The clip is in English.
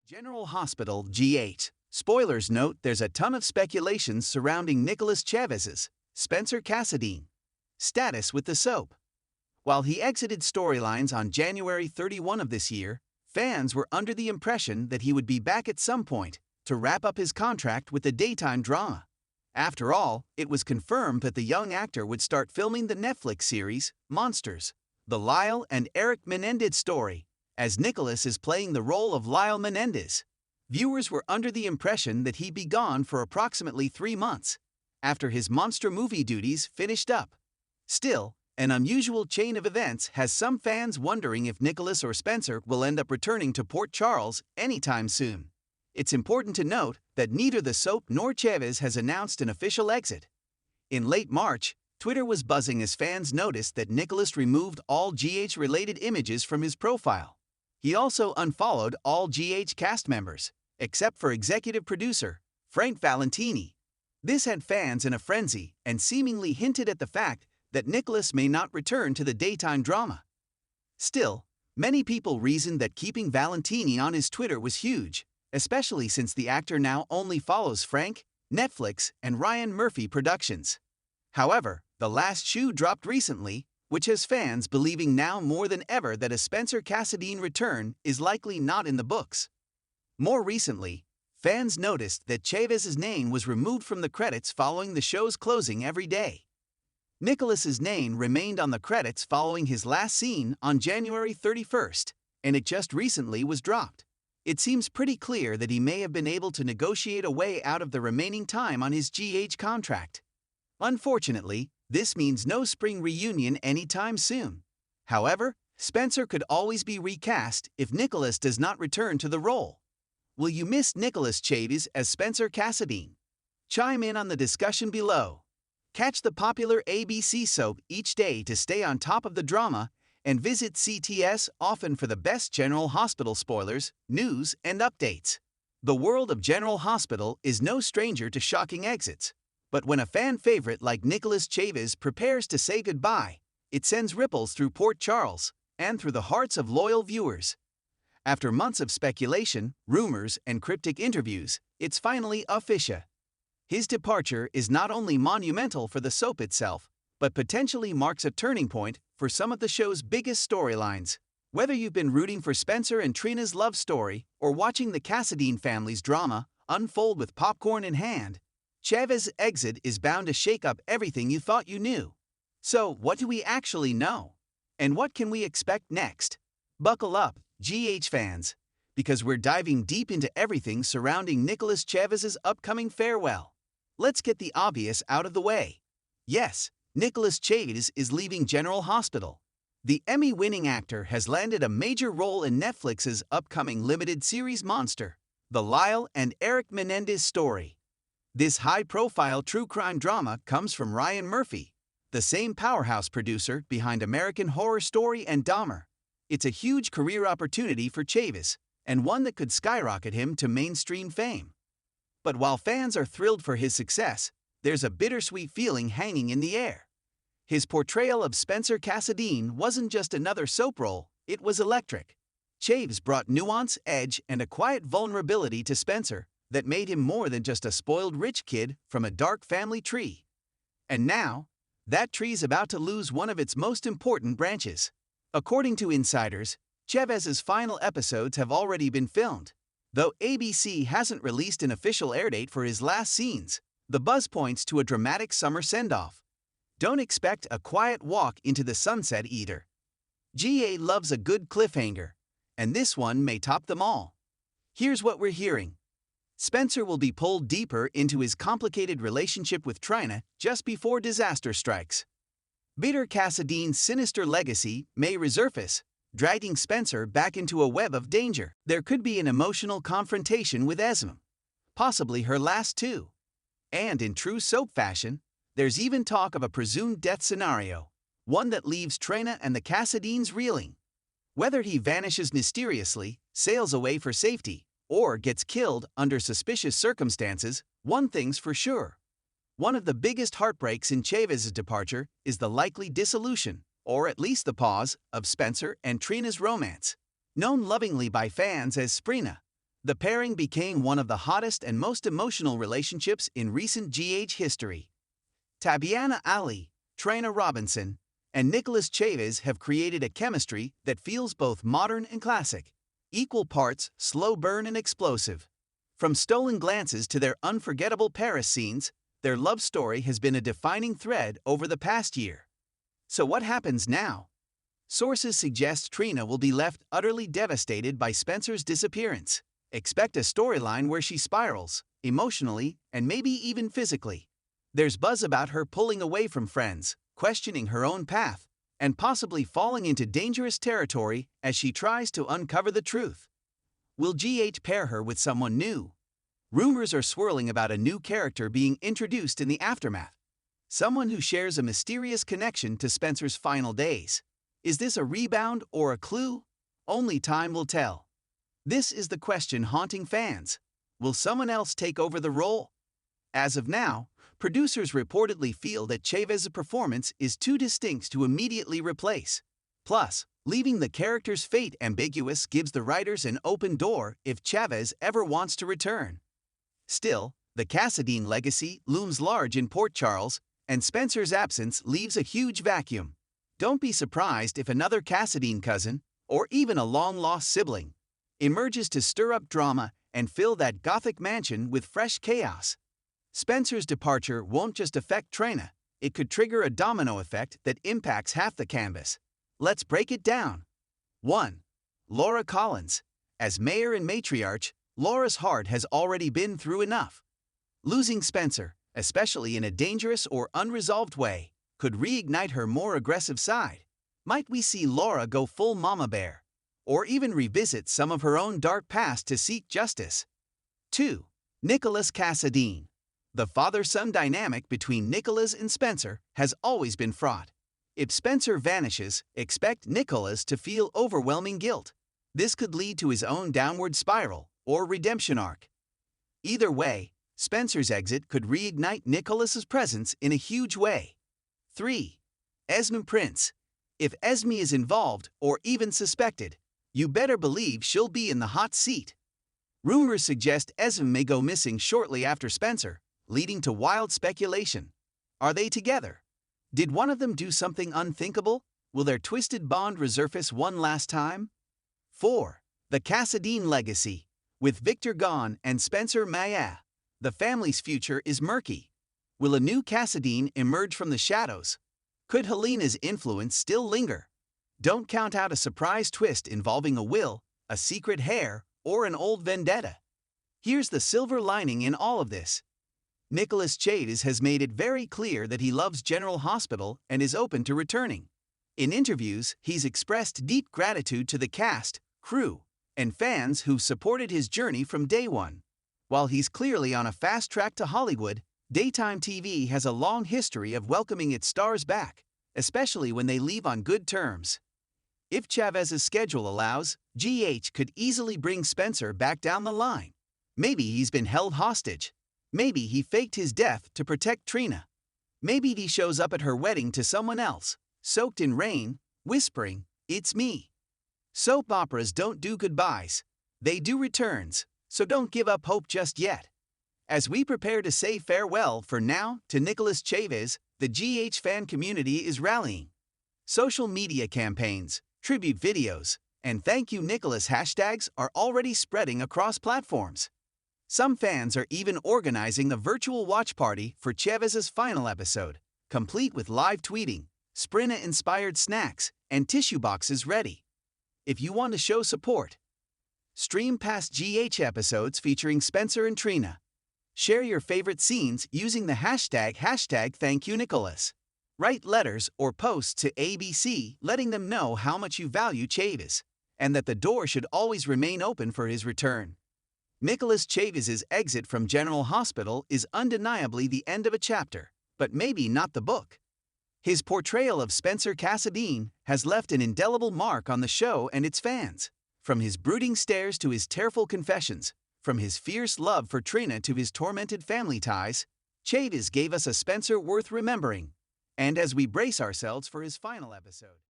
General Hospital G8. Spoilers note there's a ton of speculation surrounding Nicholas Chavez's Spencer Cassadine status with the soap. While he exited storylines on January 31 of this year, fans were under the impression that he would be back at some point to wrap up his contract with the daytime drama. After all, it was confirmed that the young actor would start filming the Netflix series Monsters, the Lyle and Eric Menendez story, as Nicholas is playing the role of Lyle Menendez. Viewers were under the impression that he'd be gone for approximately 3 months, after his monster movie duties finished up. Still, an unusual chain of events has some fans wondering if Nicholas or Spencer will end up returning to Port Charles anytime soon. It's important to note that neither the soap nor Chavez has announced an official exit. In late March, Twitter was buzzing as fans noticed that Nicholas removed all GH-related images from his profile. He also unfollowed all GH cast members, except for executive producer Frank Valentini. This had fans in a frenzy and seemingly hinted at the fact that Nicholas may not return to the daytime drama. Still, many people reasoned that keeping Valentini on his Twitter was huge, especially since the actor now only follows Frank, Netflix, and Ryan Murphy Productions. However, the last shoe dropped recently, which has fans believing now more than ever that a Spencer Cassadine return is likely not in the books. More recently, fans noticed that Chavez's name was removed from the credits following the show's closing every day. Nicholas's name remained on the credits following his last scene on January 31st, and it just recently was dropped. It seems pretty clear that he may have been able to negotiate a way out of the remaining time on his GH contract. Unfortunately, this means no spring reunion anytime soon. However, Spencer could always be recast if Nicholas does not return to the role. Will you miss Nicholas Chavez as Spencer Cassadine? Chime in on the discussion below. Catch the popular ABC soap each day to stay on top of the drama, and visit CTS often for the best General Hospital spoilers, news, and updates. The world of General Hospital is no stranger to shocking exits. But when a fan favorite like Nicholas Chavez prepares to say goodbye, it sends ripples through Port Charles and through the hearts of loyal viewers. After months of speculation, rumors, and cryptic interviews, it's finally official. His departure is not only monumental for the soap itself, but potentially marks a turning point for some of the show's biggest storylines. Whether you've been rooting for Spencer and Trina's love story or watching the Cassadine family's drama unfold with popcorn in hand, Chavez's exit is bound to shake up everything you thought you knew. So, what do we actually know? And what can we expect next? Buckle up, GH fans, because we're diving deep into everything surrounding Nicholas Chavez's upcoming farewell. Let's get the obvious out of the way. Yes, Nicholas Chavez is leaving General Hospital. The Emmy-winning actor has landed a major role in Netflix's upcoming limited series Monster, the Lyle and Eric Menendez story. This high-profile true crime drama comes from Ryan Murphy, the same powerhouse producer behind American Horror Story and Dahmer. It's a huge career opportunity for Chavez, and one that could skyrocket him to mainstream fame. But while fans are thrilled for his success, there's a bittersweet feeling hanging in the air. His portrayal of Spencer Cassadine wasn't just another soap role, it was electric. Chavez brought nuance, edge, and a quiet vulnerability to Spencer that made him more than just a spoiled rich kid from a dark family tree. And now, that tree's about to lose one of its most important branches. According to insiders, Chavez's final episodes have already been filmed. Though ABC hasn't released an official airdate for his last scenes, the buzz points to a dramatic summer send-off. Don't expect a quiet walk into the sunset either. GA loves a good cliffhanger, and this one may top them all. Here's what we're hearing. Spencer will be pulled deeper into his complicated relationship with Trina just before disaster strikes. Bitter Cassadine's sinister legacy may resurface, dragging Spencer back into a web of danger. There could be an emotional confrontation with Esme, possibly her last too. And in true soap fashion, there's even talk of a presumed death scenario, one that leaves Trina and the Cassadines reeling. Whether he vanishes mysteriously, sails away for safety, or gets killed under suspicious circumstances, one thing's for sure. One of the biggest heartbreaks in Chavez's departure is the likely dissolution, or at least the pause, of Spencer and Trina's romance. Known lovingly by fans as Sprina, The pairing became one of the hottest and most emotional relationships in recent GH history. Tabyana Ali, Trina Robinson, and Nicholas Chavez have created a chemistry that feels both modern and classic, equal parts slow burn and explosive. From stolen glances to their unforgettable Paris scenes, their love story has been a defining thread over the past year. So what happens now? Sources suggest Trina will be left utterly devastated by Spencer's disappearance. Expect a storyline where she spirals, emotionally and maybe even physically. There's buzz about her pulling away from friends, questioning her own path, and possibly falling into dangerous territory as she tries to uncover the truth. Will GH pair her with someone new? Rumors are swirling about a new character being introduced in the aftermath. Someone who shares a mysterious connection to Spencer's final days. Is this a rebound or a clue? Only time will tell. This is the question haunting fans. Will someone else take over the role? As of now, producers reportedly feel that Chavez's performance is too distinct to immediately replace. Plus, leaving the character's fate ambiguous gives the writers an open door if Chavez ever wants to return. Still, the Cassadine legacy looms large in Port Charles, and Spencer's absence leaves a huge vacuum. Don't be surprised if another Cassadine cousin, or even a long-lost sibling, emerges to stir up drama and fill that Gothic mansion with fresh chaos. Spencer's departure won't just affect Trina, it could trigger a domino effect that impacts half the canvas. Let's break it down. 1. Laura Collins. As mayor and matriarch, Laura's heart has already been through enough. Losing Spencer, especially in a dangerous or unresolved way, could reignite her more aggressive side. Might we see Laura go full mama bear, or even revisit some of her own dark past to seek justice? 2. Nicholas Cassadine. The father-son dynamic between Nicholas and Spencer has always been fraught. If Spencer vanishes, expect Nicholas to feel overwhelming guilt. This could lead to his own downward spiral or redemption arc. Either way, Spencer's exit could reignite Nicholas's presence in a huge way. 3. Esme Prince. If Esme is involved or even suspected, you better believe she'll be in the hot seat. Rumors suggest Esme may go missing shortly after Spencer, leading to wild speculation. Are they together? Did one of them do something unthinkable? Will their twisted bond resurface one last time? 4. The Cassadine legacy. With Victor gone and Spencer Maya, the family's future is murky. Will a new Cassadine emerge from the shadows? Could Helena's influence still linger? Don't count out a surprise twist involving a will, a secret heir, or an old vendetta. Here's the silver lining in all of this. Nicholas Chavez has made it very clear that he loves General Hospital and is open to returning. In interviews, he's expressed deep gratitude to the cast, crew, and fans who've supported his journey from day one. While he's clearly on a fast track to Hollywood, daytime TV has a long history of welcoming its stars back, especially when they leave on good terms. If Chavez's schedule allows, GH could easily bring Spencer back down the line. Maybe he's been held hostage. Maybe he faked his death to protect Trina. Maybe he shows up at her wedding to someone else, soaked in rain, whispering, "It's me." Soap operas don't do goodbyes. They do returns, so don't give up hope just yet. As we prepare to say farewell for now to Nicholas Chavez, the GH fan community is rallying. Social media campaigns, tribute videos, and thank you Nicholas hashtags are already spreading across platforms. Some fans are even organizing a virtual watch party for Chavez's final episode, complete with live tweeting, Sprina-inspired snacks, and tissue boxes ready. If you want to show support, stream past GH episodes featuring Spencer and Trina. Share your favorite scenes using the hashtag #ThankYouNicholas. Write letters or posts to ABC letting them know how much you value Chavez, and that the door should always remain open for his return. Nicholas Chavez's exit from General Hospital is undeniably the end of a chapter, but maybe not the book. His portrayal of Spencer Cassadine has left an indelible mark on the show and its fans. From his brooding stares to his tearful confessions, from his fierce love for Trina to his tormented family ties, Chavez gave us a Spencer worth remembering. And as we brace ourselves for his final episode,